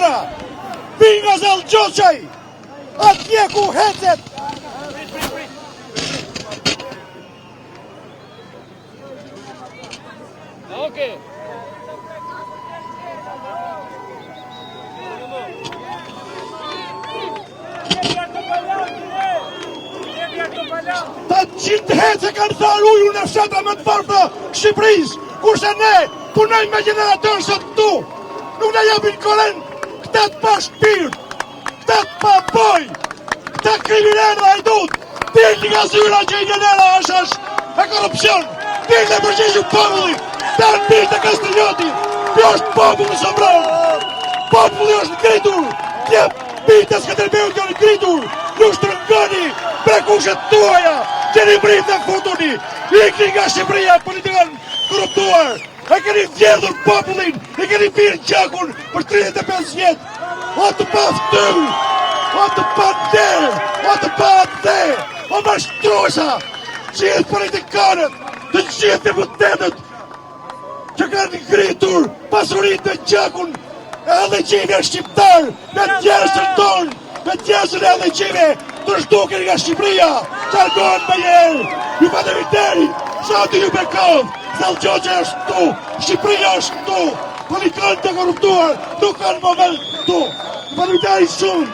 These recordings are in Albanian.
tjetra. Vinga Zal Gjoqaj, atje ku hecet. Okej. Ta qitë hece kanë tharë uju në fshatra më të varfra Shqipëris, kurse ne punojmë me generatorë sot këtu. Nuk në japin korrent, këta të pa shpirt, këta të pa boj, këta kriminalë dhe hajdut. Dilni nga zyra që i genera është e korupcion. Dilni e përgjigju populli, ta në bitë e Kastrioti. Kjo është populli Sombron. Populli është ngritur, tje bitë e Skënderbeut janë ngritur. Nuk shtrëngoni prekushet tuaja, që një mrit dhe futuni. Ikni nga Shqipëria politikan korruptuar. E keni vjedhur popullin, e keni pirë gjakun për 35 vjetë. O të pa ftyr, o të pa der, o të pa dhe, o mashtruesa, gjithë politikanët, të gjithë deputetët, që kanë ngritur pasurit me gjakun e adheqime shqiptar, me djersën tonë, me djersën e adheqime të shduken nga Shqipëria, qargohen me njerë, ju faleminderit, sa të ju bekov. Zal Gjoqaj është këtu, Shqipëria është këtu, politikanët të korruptuar nuk kanë moment këtu. Faleminderit shumë.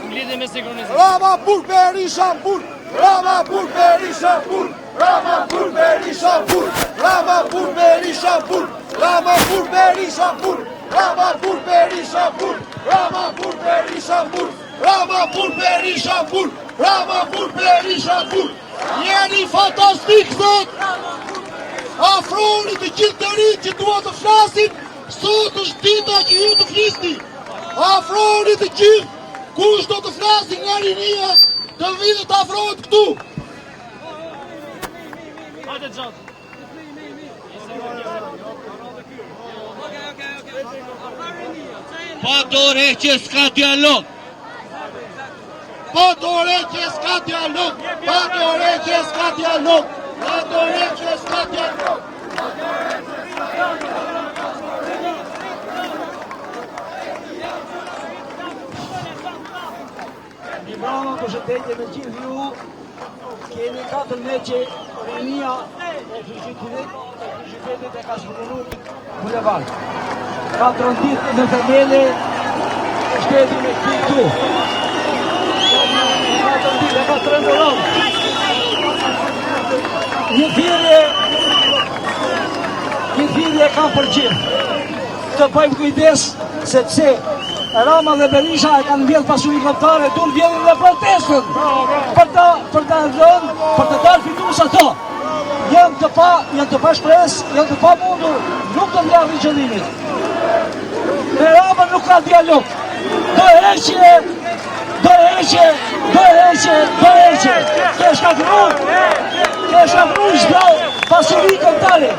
Mlidhe me sinkronizim. Rama Bur Berisha Bur, Rama Bur Berisha Bur, Rama Bur Berisha Bur, Rama Bur Berisha Bur, Rama Bur Berisha Bur, Rama Bur Berisha Bur, Rama Bur Berisha Bur, Rama Bur Berisha Bur, Rama Bur Berisha Bur. Jeni fantastik thot. Afroni të gjithë të rinj që duan të flasin, sot është dita që ju të flisni. Afroni të gjithë. Kush do të flasin nga rinia, të vidhë të afrohet këtu. Hajde gjatë. Pa dore që s'ka dialog. Pa dore që s'ka dialog. Pa dore që s'ka dialog. Pa dore që s'ka dialog. Një brama përshëndetje me gjithë ju, kemi 4 meqe rinia e fyzitetit e Kastronomit Bulevard. 4 ditë në themele e shtetin e këti këtu. 4 ditë e ka të rëndëron. Një thirrje kam për gjithë. Të bëjmë kujdes sepse Rama dhe Berisha e kanë vjedhë pasuri kombëtare, duan vjedhin dhe protestën për të dhënë, për të dalë fitues ato. Janë të pa shpresë, janë të pa mundur, nuk të ndjarrin qëllimit. Me Rama nuk ka dialog. Do heqje. Ke shkatruar çdo pasuri kombëtare.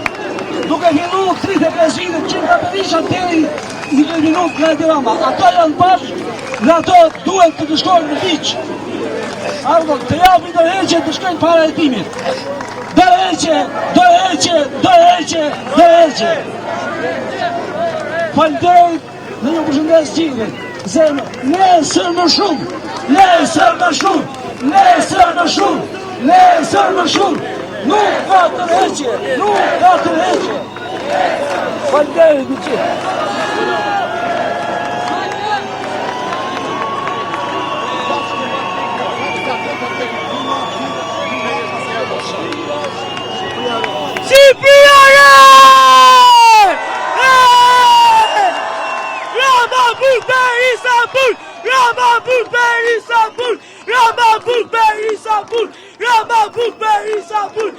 Duke fillu 35 vite që nga Berisha deri një minut nga Edi Rama. Ato janë bashkë dhe ato duhet të të shkojnë në liq. Ardhën, të japin do heqe të shkojnë para hetimit. Do heqe. Falënderit dhe ju përshëndes gjithë. Zemë, nesër më shumë. Nuk ka të heqe. Falënderit në gjithë. Shqipëria! Rama Bur Berisha Bur! Rama Bur Berisha Bur! Rama Bur Berisha Bur! Rama Bur Berisha Bur!